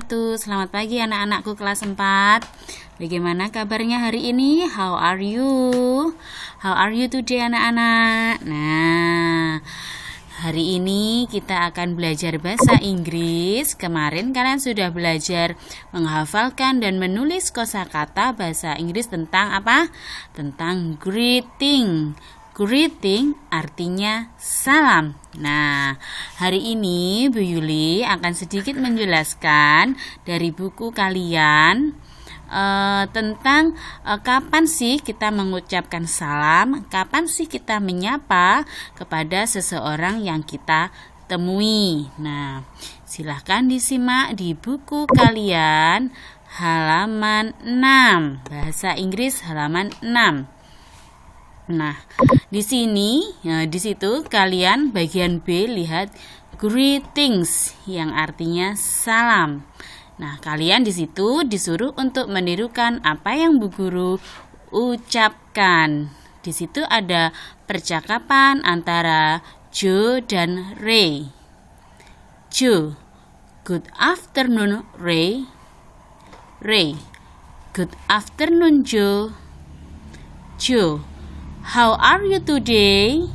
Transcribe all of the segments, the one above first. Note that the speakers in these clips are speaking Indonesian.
wabarakatuh. Selamat pagi anak-anakku kelas 4. Bagaimana kabarnya hari ini? How are you? How are you today anak-anak? Nah, hari ini kita akan belajar bahasa Inggris. Kemarin kalian sudah belajar menghafalkan dan menulis kosakata bahasa Inggris tentang apa? Tentang greeting. Greeting artinya salam. Nah, hari ini Bu Yuli akan sedikit menjelaskan dari buku kalian tentang kapan sih kita mengucapkan salam, kapan sih kita menyapa kepada seseorang yang kita temui. Nah, silahkan disimak di buku kalian halaman 6, bahasa Inggris halaman 6. Nah, di situ kalian bagian B lihat greetings yang artinya salam. Nah, kalian di situ disuruh untuk menirukan apa yang Bu Guru ucapkan. Di situ ada percakapan antara Joe dan Ray. Joe, good afternoon Ray. Ray, good afternoon Joe. Joe, how are you today?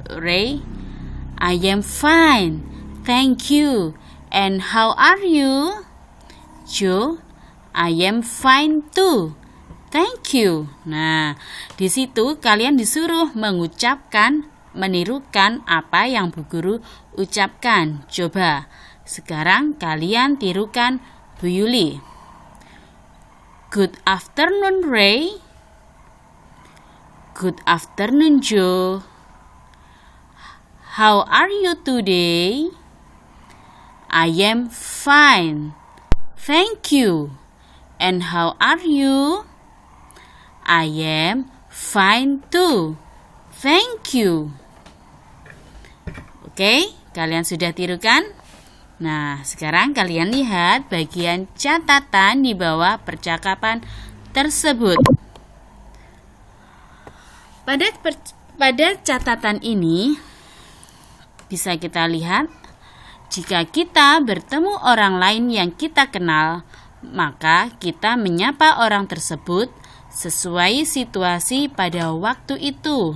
Ray, I am fine, thank you. And how are you? Joe, I am fine too, thank you. Nah, di situ kalian disuruh menirukan apa yang Bu Guru ucapkan. Coba, sekarang kalian tirukan Bu Yuli. Good afternoon, Ray. Good afternoon, Joe. How are you today? I am fine, thank you. And how are you? I am fine too, thank you. Oke, kalian sudah tirukan? Nah, sekarang kalian lihat bagian catatan di bawah percakapan tersebut. Pada catatan ini bisa kita lihat, jika kita bertemu orang lain yang kita kenal, maka kita menyapa orang tersebut sesuai situasi pada waktu itu.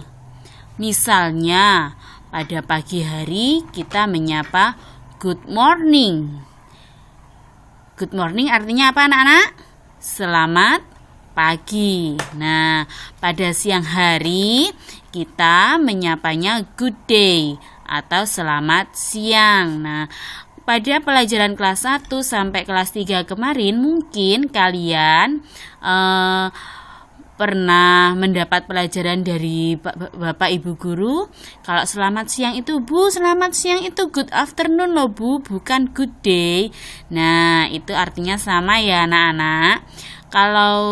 Misalnya, pada pagi hari kita menyapa good morning. Good morning artinya apa anak-anak? Selamat pagi. Nah, pada siang hari kita menyapanya good day atau selamat siang. Nah, pada pelajaran kelas 1 sampai kelas 3 kemarin mungkin kalian pernah mendapat pelajaran dari Bapak Ibu guru. Kalau selamat siang itu, Bu, selamat siang itu good afternoon loh Bu, bukan good day. Nah, itu artinya sama ya anak-anak. Kalau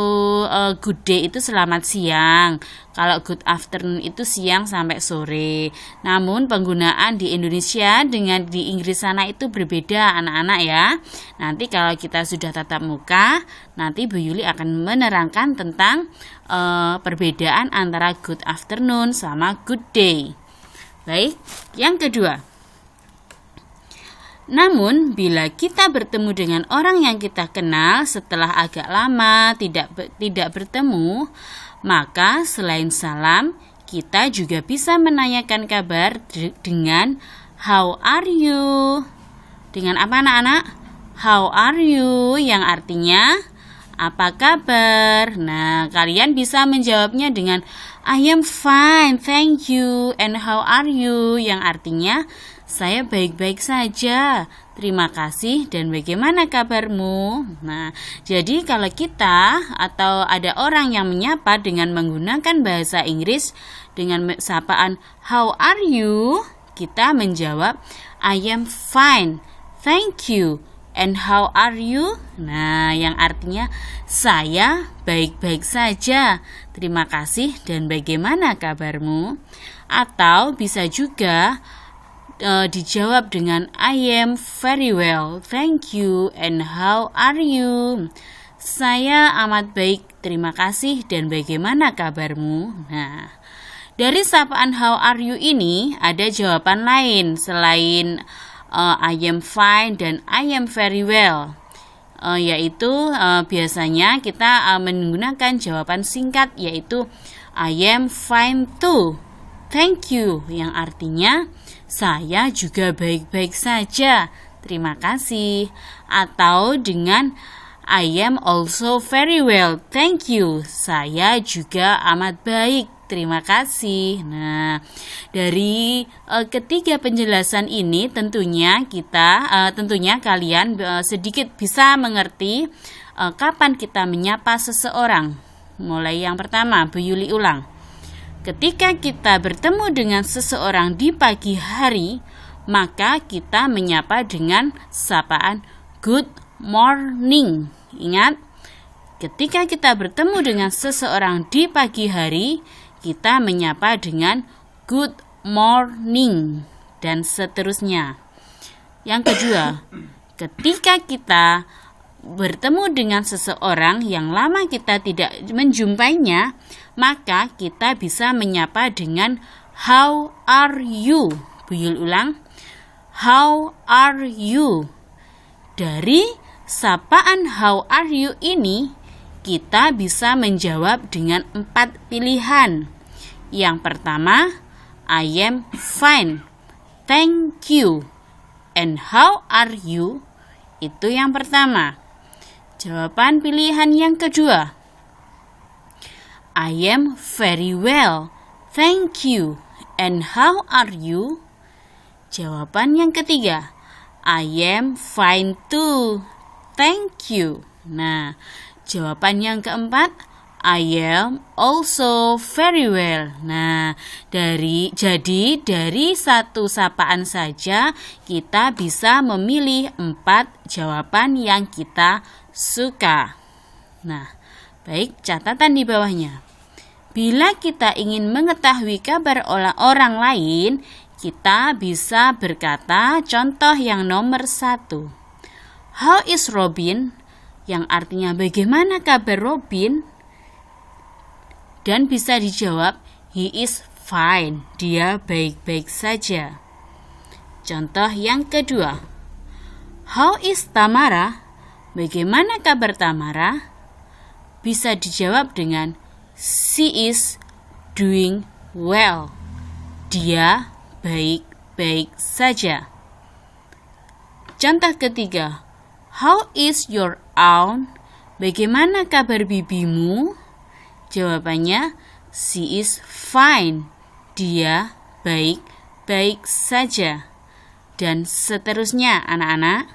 good day itu selamat siang, kalau good afternoon itu siang sampai sore. Namun penggunaan di Indonesia dengan di Inggris sana itu berbeda anak-anak ya. Nanti kalau kita sudah tatap muka, nanti Bu Yuli akan menerangkan tentang perbedaan antara good afternoon sama good day. Baik, yang kedua. Namun, bila kita bertemu dengan orang yang kita kenal setelah agak lama tidak bertemu, maka selain salam, kita juga bisa menanyakan kabar dengan how are you? Dengan apa anak-anak? How are you? Yang artinya apa kabar? Nah, kalian bisa menjawabnya dengan I am fine, thank you. And how are you? Yang artinya saya baik-baik saja, terima kasih, dan bagaimana kabarmu? Nah, jadi kalau kita atau ada orang yang menyapa dengan menggunakan bahasa Inggris dengan sapaan how are you, kita menjawab I am fine, thank you. And how are you? Nah, yang artinya saya baik-baik saja, terima kasih, dan bagaimana kabarmu? Atau bisa juga dijawab dengan I am very well, thank you. And how are you? Saya amat baik, terima kasih, dan bagaimana kabarmu? Nah, dari sapaan how are you ini ada jawaban lain selain I am fine dan I am very well. yaitu biasanya kita menggunakan jawaban singkat, yaitu I am fine too, thank you, yang artinya saya juga baik-baik saja, terima kasih. Atau dengan I am also very well, thank you, saya juga amat baik, terima kasih. Nah, dari ketiga penjelasan ini tentunya kalian sedikit bisa mengerti kapan kita menyapa seseorang. Mulai yang pertama, Bu Yuli ulang. Ketika kita bertemu dengan seseorang di pagi hari, maka kita menyapa dengan sapaan good morning. Ingat, ketika kita bertemu dengan seseorang di pagi hari, kita menyapa dengan good morning dan seterusnya. Yang kedua, ketika kita bertemu dengan seseorang yang lama kita tidak menjumpainya, maka kita bisa menyapa dengan how are you. Bu Yul ulang, how are you. Dari sapaan how are you ini, kita bisa menjawab dengan 4 pilihan. Yang pertama, I am fine, thank you, and how are you? Itu yang pertama. Jawaban pilihan yang kedua, I am very well, thank you, and how are you? Jawaban yang ketiga, I am fine too, thank you. Nah, jawaban yang keempat, I am also very well. Nah, dari satu sapaan saja kita bisa memilih 4 jawaban yang kita suka. Nah, baik, catatan di bawahnya. Bila kita ingin mengetahui kabar orang lain, kita bisa berkata contoh yang nomor 1. How is Robin? Yang artinya bagaimana kabar Robin? Dan bisa dijawab, he is fine, dia baik-baik saja. Contoh yang kedua, how is Tamara? Bagaimana kabar Tamara? Bisa dijawab dengan she is doing well, dia baik-baik saja. Contoh ketiga, how is your aunt? Bagaimana kabar bibimu? Jawabannya, she is fine, dia baik-baik saja. Dan seterusnya anak-anak.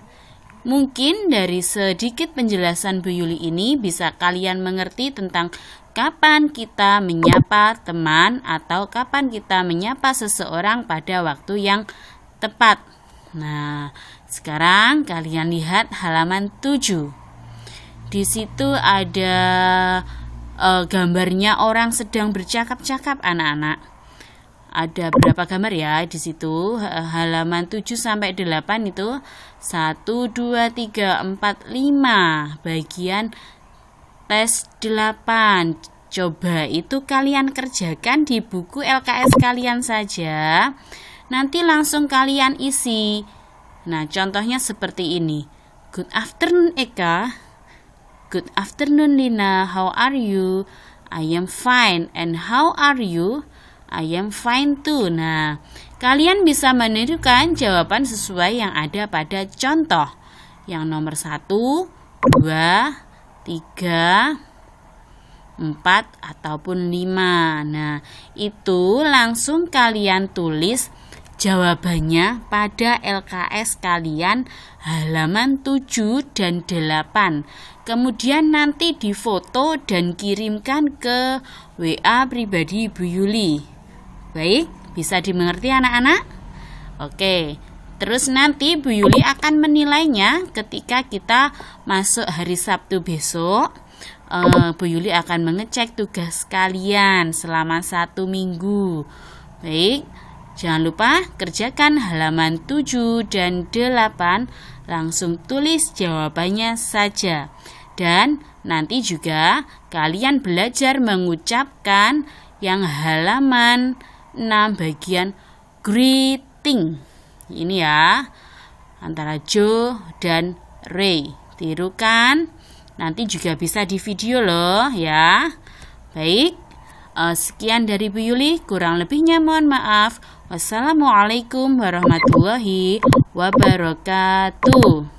Mungkin dari sedikit penjelasan Bu Yuli ini bisa kalian mengerti tentang kapan kita menyapa teman atau kapan kita menyapa seseorang pada waktu yang tepat. Nah, sekarang kalian lihat halaman 7. Di situ ada gambarnya orang sedang bercakap-cakap anak-anak. Ada berapa gambar ya di situ? Halaman 7 sampai 8 itu 1 2 3 4 5 bagian tes 8. Coba itu kalian kerjakan di buku LKS kalian saja. Nanti langsung kalian isi. Nah, contohnya seperti ini. Good afternoon Eka. Good afternoon Lina. How are you? I am fine. And how are you? I am fine too. Nah, kalian bisa menirukan jawaban sesuai yang ada pada contoh. Yang nomor 1, 2, 3, 4, ataupun 5. Nah, itu langsung kalian tulis jawabannya pada LKS kalian halaman 7 dan 8. Kemudian nanti difoto dan kirimkan ke WA pribadi Bu Yuli. Baik, bisa dimengerti anak-anak? Oke, terus nanti Bu Yuli akan menilainya ketika kita masuk hari Sabtu besok. Bu Yuli akan mengecek tugas kalian selama 1 minggu. Baik, jangan lupa kerjakan halaman 7 dan 8. Langsung tulis jawabannya saja. Dan nanti juga kalian belajar mengucapkan yang halaman 6 bagian greeting. Ini ya, antara Joe dan Ray. Tirukan. Nanti juga bisa di video loh ya. Baik. Sekian dari Bu Yuli, kurang lebihnya mohon maaf. Wassalamualaikum warahmatullahi wabarakatuh.